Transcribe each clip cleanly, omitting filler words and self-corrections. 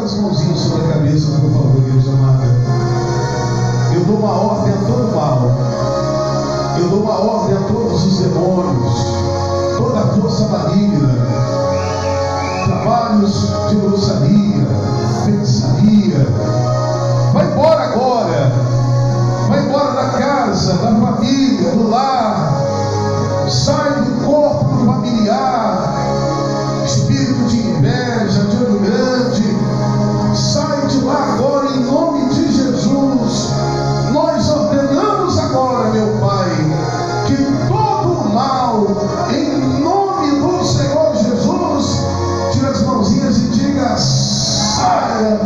as mãozinhas sobre a cabeça, por favor, igreja amada. Eu dou uma ordem a todo mal. Eu dou uma ordem a todos os demônios, toda a força maligna, trabalhos de bruxaria, feitiçaria. Vai embora agora. Vai embora da casa, da família, do lar. Sai do corpo familiar. Espírito de inveja, de olho grande, sai de lá agora em nome de Jesus. Nós ordenamos agora, meu Pai, que todo o mal, em nome do Senhor Jesus, tira as mãozinhas e diga saia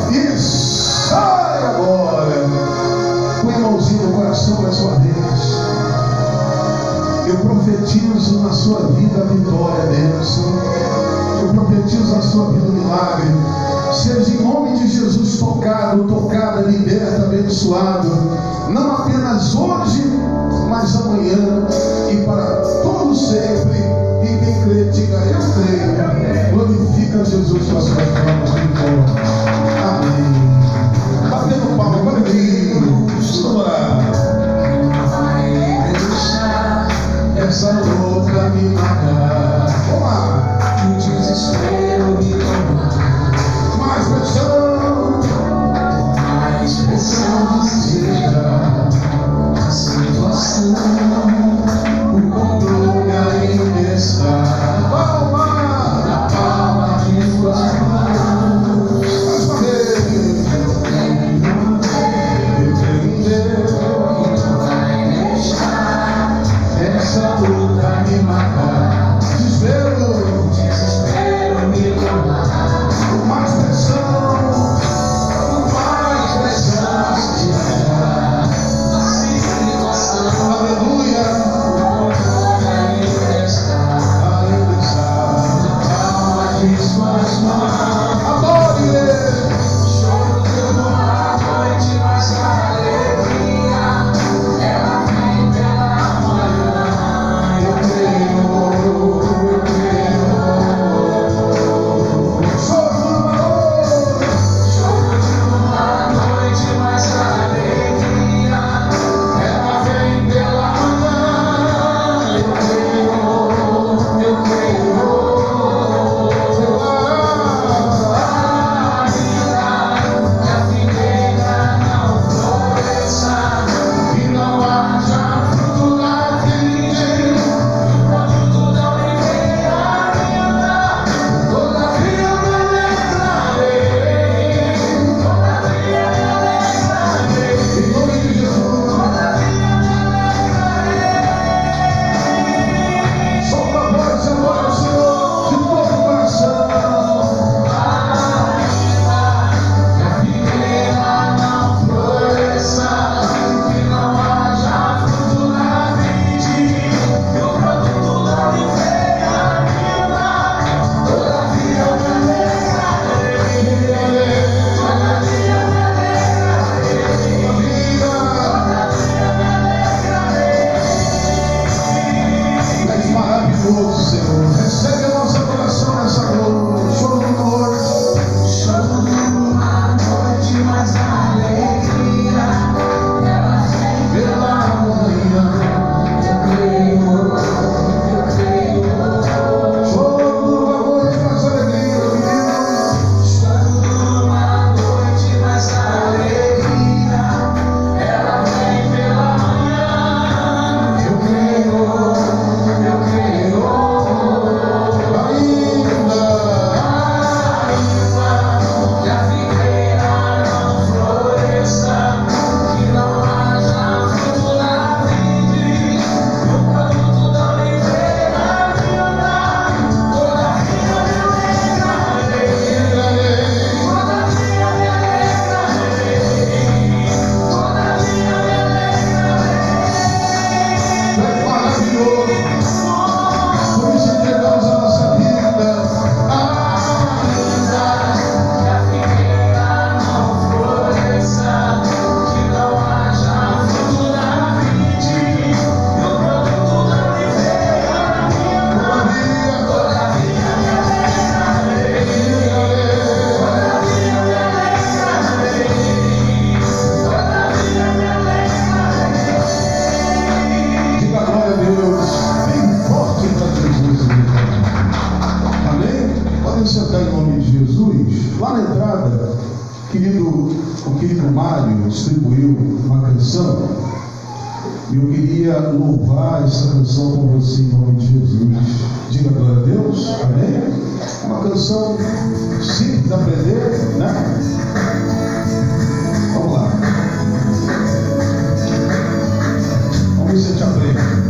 e sai agora. Põe a mãozinha no coração mais uma vez. Eu profetizo na sua vida a vitória, bênção. Eu profetizo na sua vida o milagre. Seja em nome de Jesus tocado, tocada, liberta, abençoado. Não apenas hoje, mas amanhã e para todo sempre. E quem crê, diga eu creio. Glorifica Jesus com as suas palmas de vitória. Amém. Batendo palma, agora vamos orar. Essa louca me matar. Vamos lá. O desespero me tomar. Mais pressão seja a situação. O controle ainda está na palma de suas mãos. Mais uma vez. Eu tenho um Deus que não vai deixar essa luta me matar. Desespero me tomar. Mais pressão se tiver a situação. Aleluia. O controle ainda está na palma de suas mãos. Adore Ele. Choro de uma noite, mas a alegria ela vem pela manhã. Eu creio. Choro de uma noite, mas a alegria ela vem pela manhã. Eu creio. na entrada, o querido Mário distribuiu uma canção, e eu queria louvar essa canção com você em nome de Jesus. Diga glória a Deus, amém? Uma canção simples de aprender, né? Vamos lá. Vamos ver se a gente aprende.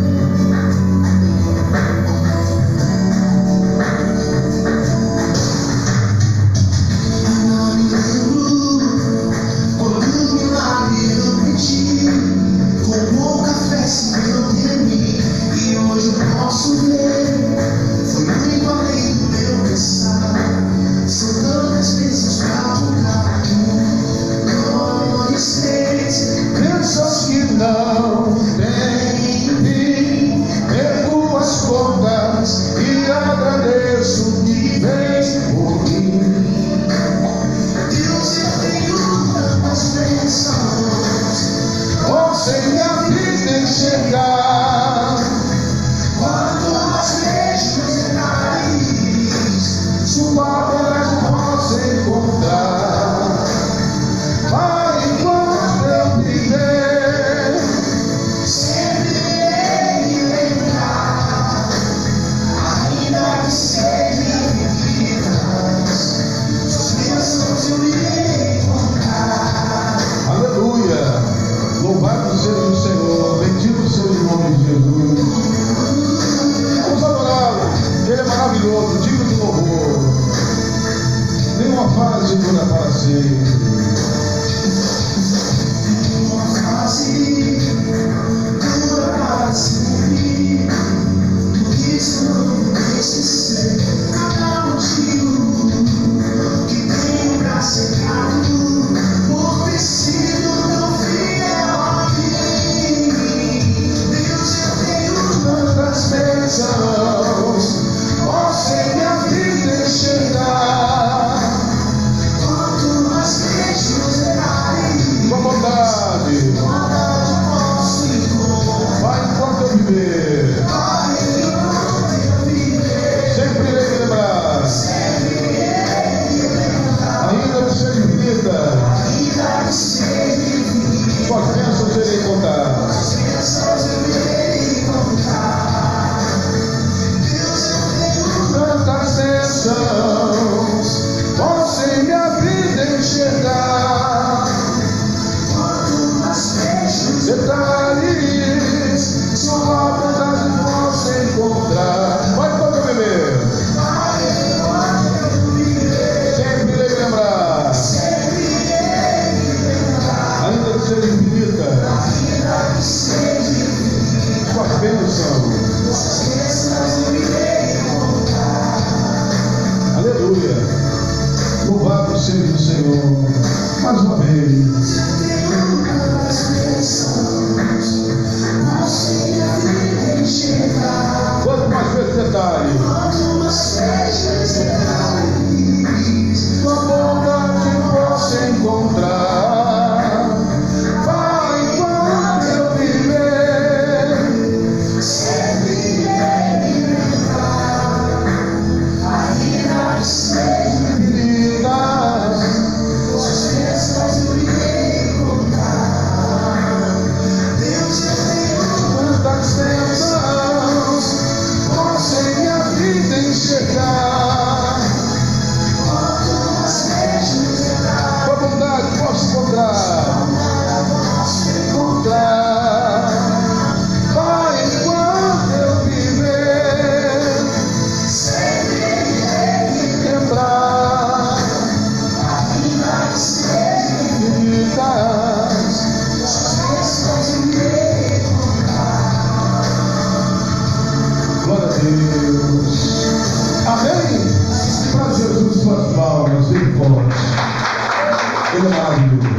Ele é maravilhoso.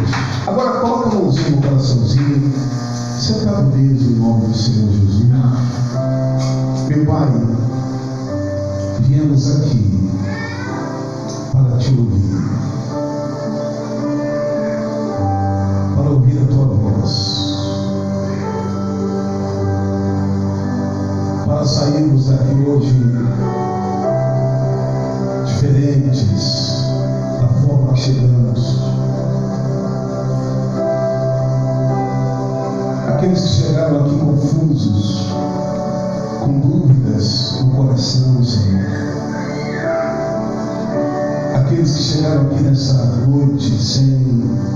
Agora coloca a mãozinha no coraçãozinho. Sentado mesmo em nome do Senhor Jesus. Meu Pai, viemos aqui para te ouvir, para ouvir a tua voz, para sairmos daqui hoje diferentes da forma aqueles que chegaram aqui nessa noite sem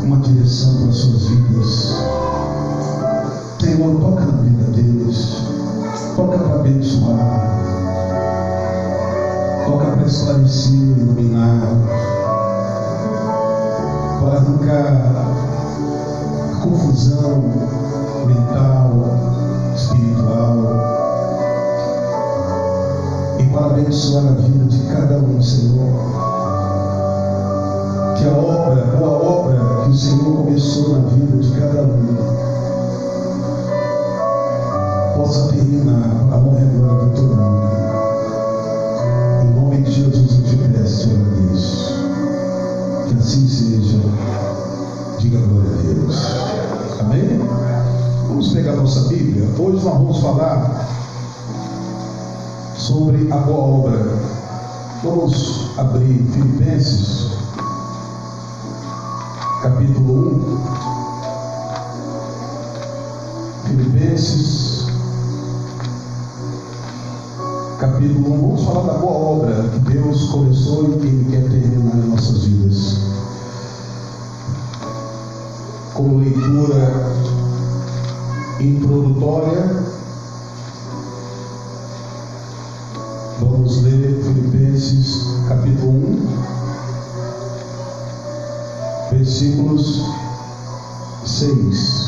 uma direção para as suas vidas. Senhor, toca na vida deles, toca para abençoar, toca para esclarecer, iluminar, para arrancar a confusão mental, espiritual, e para abençoar a vida de cada um, Senhor. Que a boa obra que o Senhor começou na vida de cada um possa terminar a honra e glória do teu nome. Em nome de Jesus eu te peço, te agradeço. Que assim seja. Diga glória a Deus. Amém? Vamos pegar a nossa Bíblia. Hoje nós vamos falar sobre a boa obra. Vamos abrir Filipenses, capítulo 1. Filipenses, capítulo 1. Vamos falar da boa obra que Deus começou e que Ele quer terminar em nossas vidas. Como leitura introdutória, vamos ler Filipenses capítulo 1, versículos 6.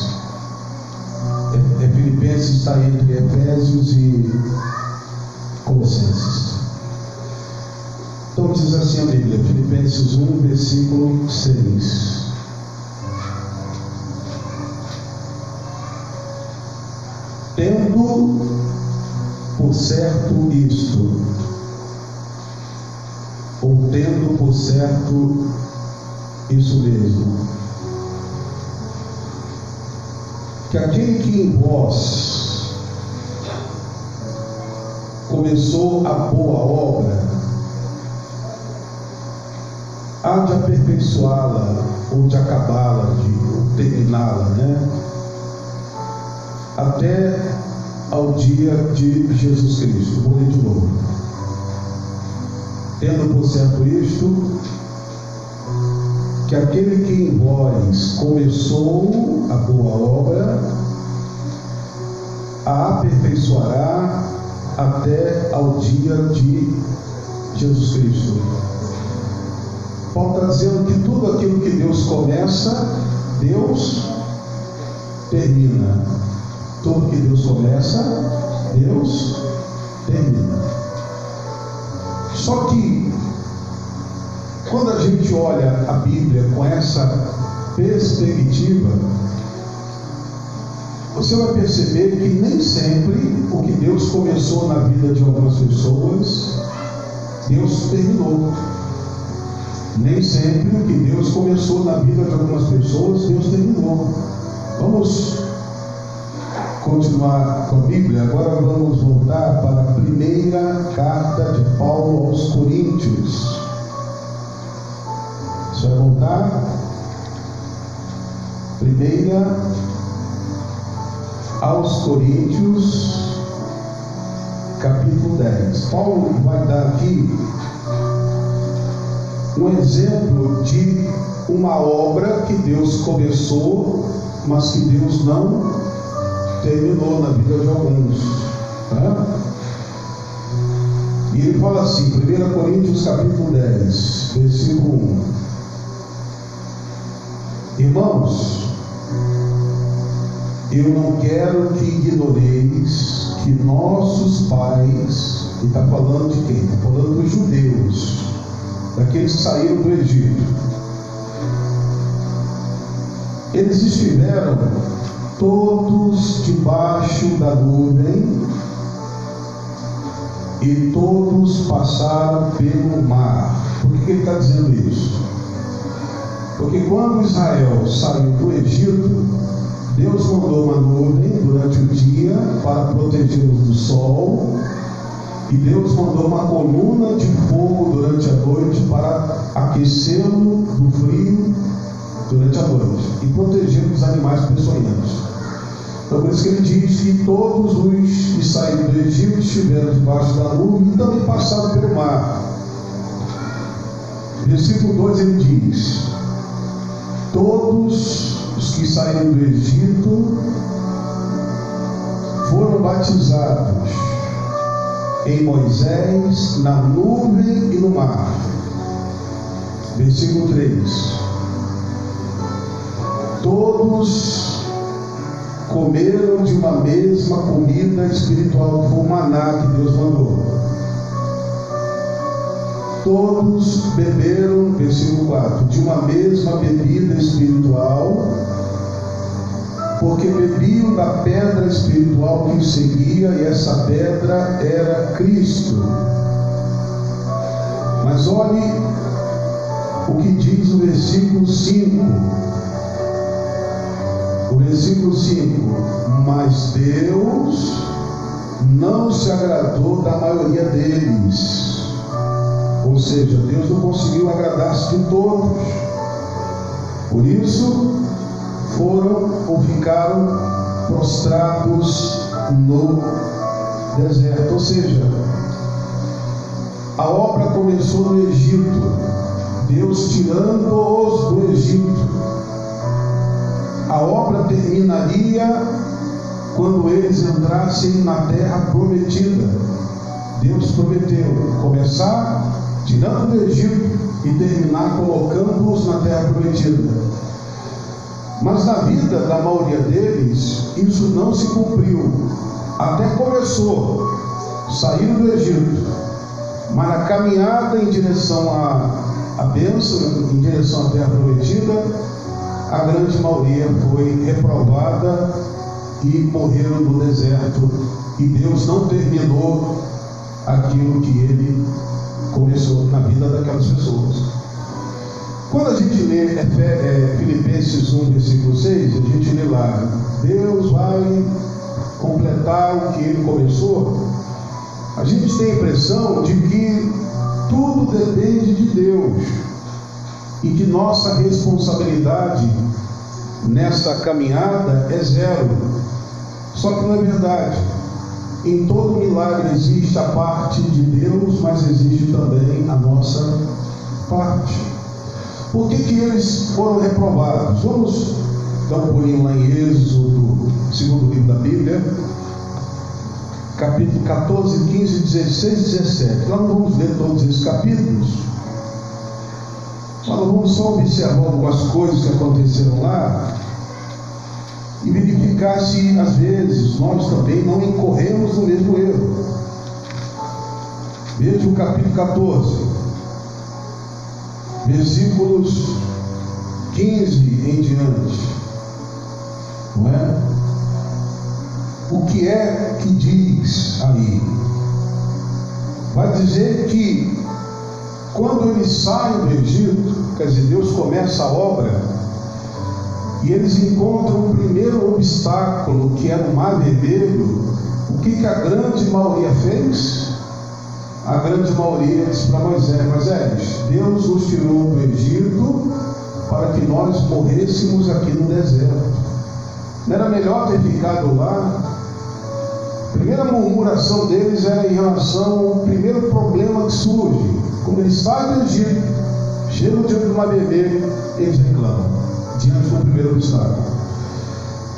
Filipenses está entre Efésios e Colossenses. Então diz assim a Bíblia, Filipenses 1, versículo 6. Tendo por certo isto, ou tendo por certo isso mesmo, que aquele que em vós começou a boa obra, há de aperfeiçoá-la, ou de acabá-la, de terminá-la, até ao dia de Jesus Cristo. Vou ler de novo. Tendo por certo isto, que aquele que em vós começou a boa obra, a aperfeiçoará até ao dia de Jesus Cristo. Paulo está dizendo que tudo aquilo que Deus começa, Deus termina. Tudo que Deus começa, Deus termina. Só que quando a gente olha a Bíblia com essa perspectiva, você vai perceber que nem sempre o que Deus começou na vida de algumas pessoas, Deus terminou. Nem sempre o que Deus começou na vida de algumas pessoas, Deus terminou. Vamos continuar com a Bíblia. Agora vamos voltar para a primeira carta de Paulo aos Coríntios. Você vai voltar? Primeira aos Coríntios, capítulo 10. Paulo vai dar aqui um exemplo de uma obra que Deus começou, mas que Deus não terminou na vida de alguns. E ele fala assim, 1 Coríntios capítulo 10, versículo 1. Irmãos, eu não quero que ignoreis que nossos pais, e está falando de quem? Está falando dos judeus, daqueles que saíram do Egito. Eles estiveram todos debaixo da nuvem e todos passaram pelo mar. Por que ele está dizendo isso? Porque quando Israel saiu do Egito, Deus mandou uma nuvem durante o dia para protegê-los do sol, e Deus mandou uma coluna de fogo durante a noite para aquecê-lo do frio durante a noite e proteger os animais peçonhentos. Então por isso que ele diz que todos os que saíram do Egito estiveram debaixo da nuvem e também passaram pelo mar. Versículo 2 ele diz: todos os que saíram do Egito foram batizados em Moisés, na nuvem e no mar. Versículo 3: todos comeram de uma mesma comida espiritual, que foi o maná que Deus mandou. Todos beberam, versículo 4, de uma mesma bebida espiritual, porque bebiam da pedra espiritual que os seguia, e essa pedra era Cristo. Mas olhe o que diz o versículo 5. O versículo 5: mas Deus não se agradou da maioria deles. Ou seja, Deus não conseguiu agradar-se de todos. Por isso, foram ou ficaram prostrados no deserto. Ou seja, a obra começou no Egito, Deus tirando-os do Egito. A obra terminaria quando eles entrassem na terra prometida. Deus prometeu começar tirando do Egito e terminar colocando-os na terra prometida. Mas na vida da maioria deles, isso não se cumpriu. Até começou, saíram do Egito, mas na caminhada em direção à bênção, em direção à terra prometida, a grande maioria foi reprovada e morreram no deserto, e Deus não terminou aquilo que Ele começou na vida daquelas pessoas. Quando a gente lê Filipenses 1, versículo 6, a gente lê lá: Deus vai completar o que Ele começou. A gente tem a impressão de que tudo depende de Deus e que nossa responsabilidade nessa caminhada é zero. Só que não é verdade. Em todo milagre existe a parte de Deus, mas existe também a nossa parte. Por que eles foram reprovados? Vamos dar um pulinho lá em Êxodo, segundo livro da Bíblia, capítulo 14, 15, 16 e 17. Nós não vamos ler todos esses capítulos, mas nós vamos só observar algumas coisas que aconteceram lá e verificar se às vezes nós também não incorremos no mesmo erro. Veja o capítulo 14, versículos 15 em diante, não é? O que é que diz aí? Vai dizer que quando eles saem do Egito, quer dizer, Deus começa a obra, e eles encontram o primeiro obstáculo, que era o Mar Vermelho. O que a grande maioria fez? A grande maioria disse para Moisés: Moisés, Deus nos tirou do Egito para que nós morrêssemos aqui no deserto. Não era melhor ter ficado lá? A primeira murmuração deles era em relação ao primeiro problema que surge. Quando eles saem do Egito, chegam diante do Mar Vermelho, eles reclamam diante do primeiro obstáculo.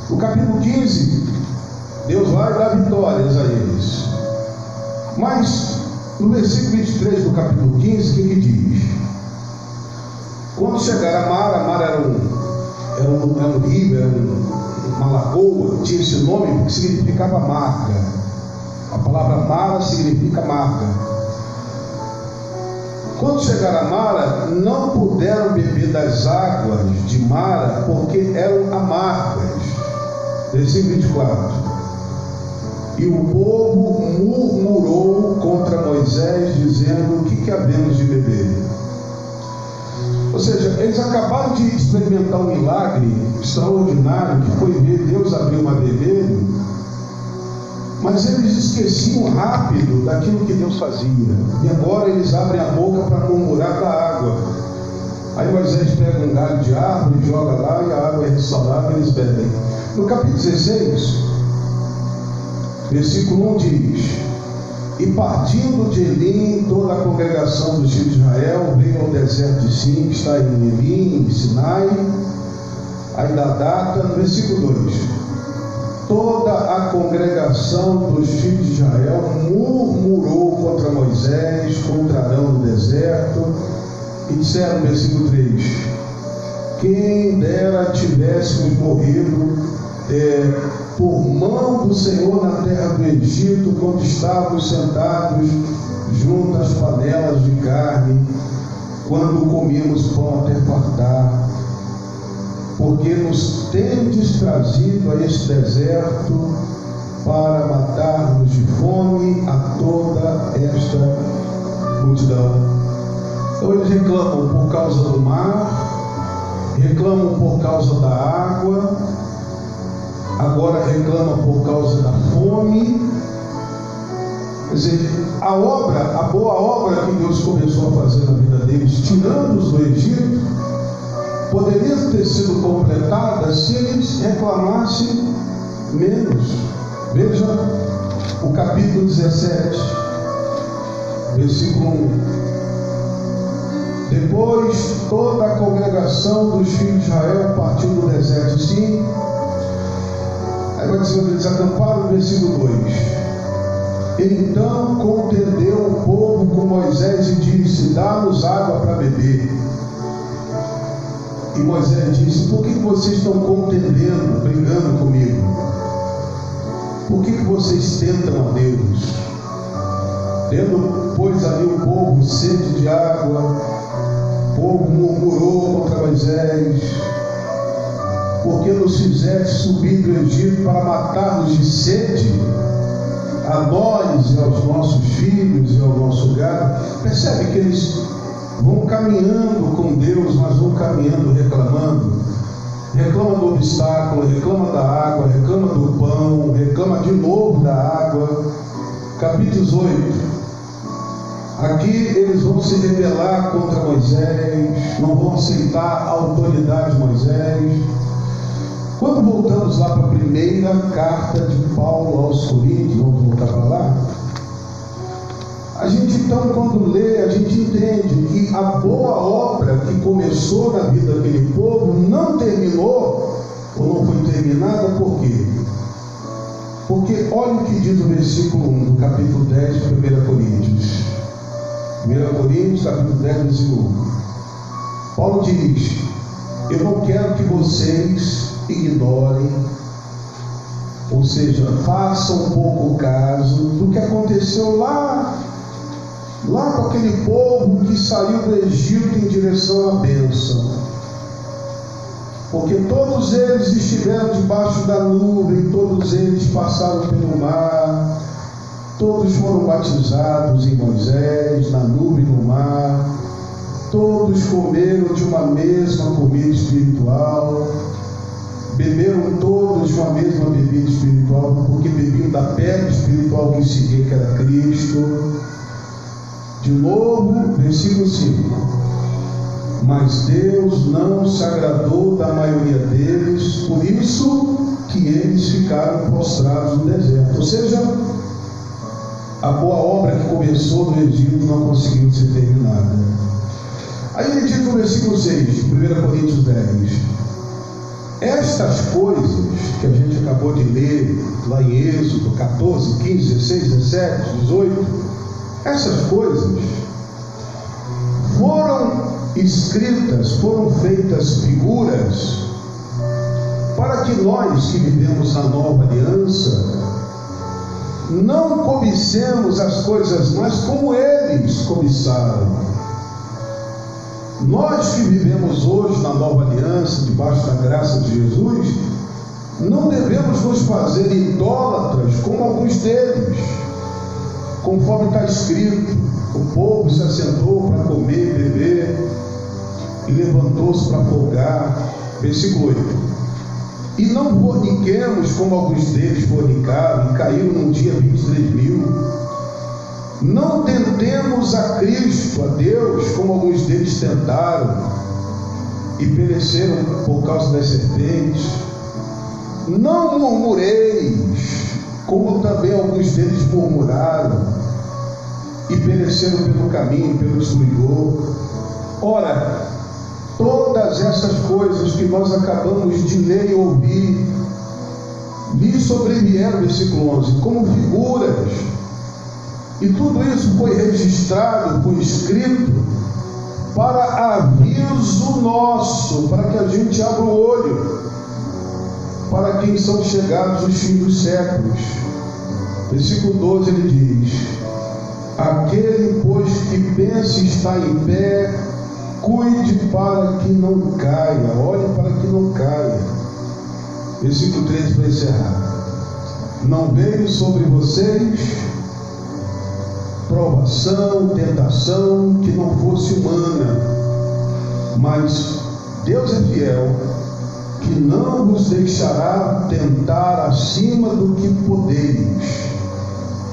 No capítulo 15, Deus vai dar vitórias a eles. Mas no versículo 23 do capítulo 15, o que diz? Quando chegaram a Mara era um rio, era uma lagoa, tinha esse nome porque significava marca. A palavra Mara significa marca. Quando chegaram a Mara, não puderam beber das águas de Mara, porque eram amargas. Versículo 24. E o povo murmurou contra Moisés, dizendo: o que havemos de beber? Ou seja, eles acabaram de experimentar um milagre extraordinário, que foi ver Deus abrir o Mar Vermelho, mas eles esqueciam rápido daquilo que Deus fazia, e agora eles abrem a boca para murmurar da água. Aí Moisés pega um galho de árvore, joga lá, e a água é restaurada e eles bebem. No capítulo 16, versículo 1 diz: e partindo de Elim, toda a congregação dos filhos de Israel veio ao deserto de Sim, que está em Elim, em Sinai. Aí dá data, no versículo 2: toda a congregação dos filhos de Israel murmurou contra Moisés, contra Arão no deserto, e disseram no versículo 3: quem dera tivéssemos morrido por mão do Senhor na terra do Egito, quando estávamos sentados junto às panelas de carne, quando comíamos pão até fartar, porque nos tendes trazido a este deserto para matar-nos de fome a toda esta multidão. Então eles reclamam por causa do mar, reclamam por causa da água, agora reclamam por causa da fome. Quer dizer, a boa obra que Deus começou a fazer na vida deles, tirando-os do Egito, poderia ter sido completada se eles reclamassem menos. Veja o capítulo 17, versículo 1. Depois toda a congregação dos filhos de Israel partiu do deserto de Sim. Aí vai dizer que eles acamparam no versículo 2. Então contendeu o povo com Moisés e disse: dá-nos água para beber. E Moisés disse: por que vocês estão contendendo, brigando comigo? Por que vocês tentam a Deus? Tendo, pois, ali o povo sede de água, o povo murmurou contra Moisés: porque nos fizeste subir do Egito para matar-nos de sede, a nós e aos nossos filhos e ao nosso gado. Percebe que eles vão caminhando com Deus, mas vão caminhando reclamando. Reclama do obstáculo, reclama da água, reclama do pão, reclama de novo da água. Capítulo 18. Aqui eles vão se rebelar contra Moisés, não vão aceitar a autoridade de Moisés. Quando voltamos lá para a primeira carta de Paulo aos Coríntios, vamos voltar para lá. A gente então, quando lê, a gente entende que a boa obra que começou na vida daquele povo não terminou, ou não foi terminada, por quê? Porque olha o que diz o versículo 1 do capítulo 10 de 1 Coríntios. 1 Coríntios, capítulo 10, versículo 1. Paulo diz: eu não quero que vocês ignorem, ou seja, façam pouco caso do que aconteceu lá com aquele povo que saiu do Egito em direção à bênção. Porque todos eles estiveram debaixo da nuvem, todos eles passaram pelo mar, todos foram batizados em Moisés, na nuvem e no mar, todos comeram de uma mesma comida espiritual, beberam todos de uma mesma bebida espiritual, porque bebiam da pedra espiritual que seguia, que era Cristo. De novo, versículo 5. Mas Deus não se agradou da maioria deles, por isso que eles ficaram prostrados no deserto. Ou seja, a boa obra que começou no Egito não conseguiu ser terminada. Aí ele diz no versículo 6, 1 Coríntios 10: estas coisas que a gente acabou de ler lá em Êxodo 14, 15, 16, 17, 18, essas coisas foram escritas, foram feitas figuras, para que nós que vivemos na nova aliança não cobicemos as coisas mais como eles cobiçaram. Nós que vivemos hoje na nova aliança, debaixo da graça de Jesus, não devemos nos fazer idólatras como alguns deles. Conforme está escrito, o povo se assentou para comer e beber e levantou-se para folgar. Versículo 8: e não forniquemos como alguns deles fornicaram e caíram num dia 23.000. Não tentemos a Cristo, a Deus, como alguns deles tentaram e pereceram por causa das serpentes. Não murmureis, como também alguns deles murmuraram e pereceram pelo caminho, pelo destruidor. Ora, todas essas coisas que nós acabamos de ler e ouvir lhe sobrevieram, versículo 11, como figuras. E tudo isso foi registrado por escrito para aviso nosso, para que a gente abra o olho para quem são chegados os fins dos séculos. Versículo 12 ele diz: aquele, pois, que pensa estar em pé, cuide para que não caia. Olhe para que não caia. Versículo 13 para encerrar: não veio sobre vocês provação, tentação que não fosse humana, mas Deus é fiel, que não vos deixará tentar acima do que podeis.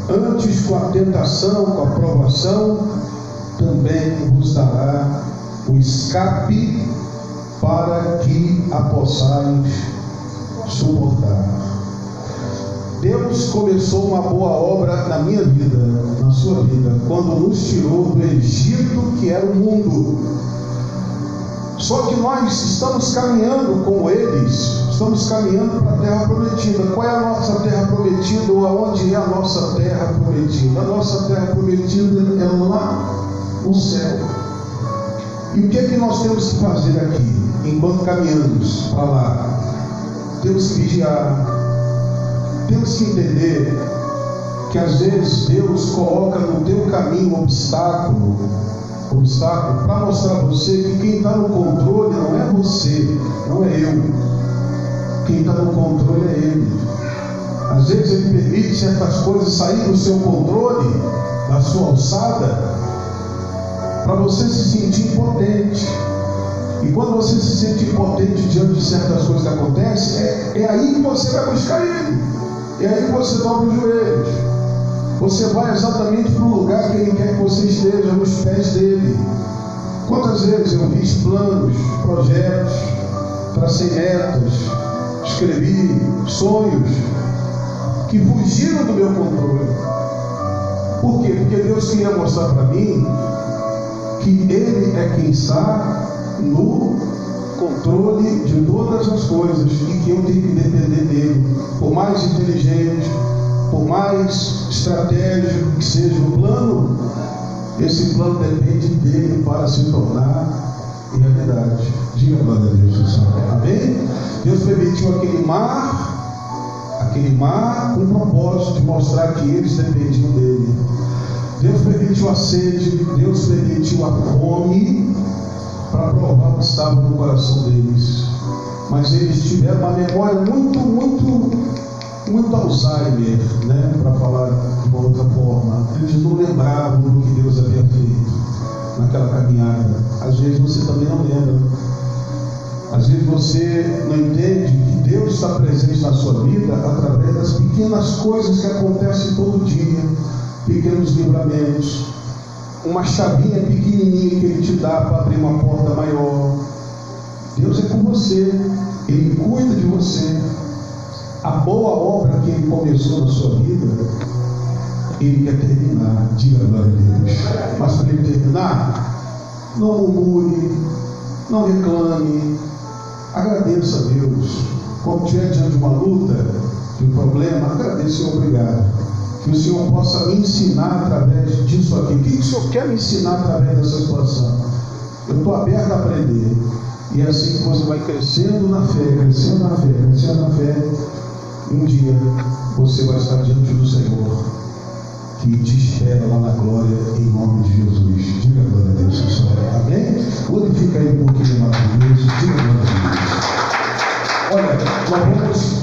Antes, com a tentação, com a provação, também vos dará o escape para que a possais suportar. Deus começou uma boa obra na minha vida, na sua vida, quando nos tirou do Egito, que era o mundo. Só que nós estamos caminhando como eles, estamos caminhando para a terra prometida. Qual é a nossa terra prometida, ou aonde é a nossa terra prometida? A nossa terra prometida é lá no céu. E o que é que nós temos que fazer aqui, enquanto caminhamos para lá? Temos que vigiar. Temos que entender que às vezes Deus coloca no teu caminho um obstáculo para mostrar a você que quem está no controle não é você, não é eu. Quem está no controle é Ele. Às vezes Ele permite certas coisas sair do seu controle, da sua alçada, para você se sentir impotente. E quando você se sente impotente diante de certas coisas que acontecem, é aí que você vai buscar Ele. E aí você dobra os joelhos. Você vai exatamente para o lugar que Ele quer que você esteja, nos pés dEle. Quantas vezes eu fiz planos, projetos, tracei metas, escrevi sonhos que fugiram do meu controle. Por quê? Porque Deus queria mostrar para mim que Ele é quem está no controle de todas as coisas e que eu tenho que depender dele. Por mais inteligente, por mais estratégico que seja o plano, esse plano depende dele para se tornar realidade. Diga glória a Deus, Senhor. Amém? Deus permitiu aquele mar com o propósito de mostrar que eles dependiam dele. Deus permitiu a sede, Deus permitiu a fome, para provar o que estava no coração deles. Mas eles tiveram uma memória muito Alzheimer, né? Para falar de uma outra forma. Eles não lembravam do que Deus havia feito naquela caminhada. Às vezes você também não lembra. Às vezes você não entende que Deus está presente na sua vida através das pequenas coisas que acontecem todo dia, pequenos livramentos, uma chavinha pequenininha que Ele te dá para abrir uma porta maior. Deus é com você, Ele cuida de você. A boa obra que Ele começou na sua vida, Ele quer terminar. Diga glória a Deus. Mas para Ele terminar, não murmure, não reclame, agradeça a Deus. Quando estiver diante de uma luta, de um problema, agradeça e obrigado. Que o Senhor possa me ensinar através disso aqui. O que o Senhor quer me ensinar através dessa situação? Eu estou aberto a aprender. E é assim que você vai crescendo na fé, crescendo na fé, crescendo na fé. E um dia você vai estar diante do Senhor, que te espera lá na glória, em nome de Jesus. Diga glória a Deus, Senhor. Amém? Glorifica aí um pouquinho mais de Deus. Diga glória a Deus. Olha, nós vamos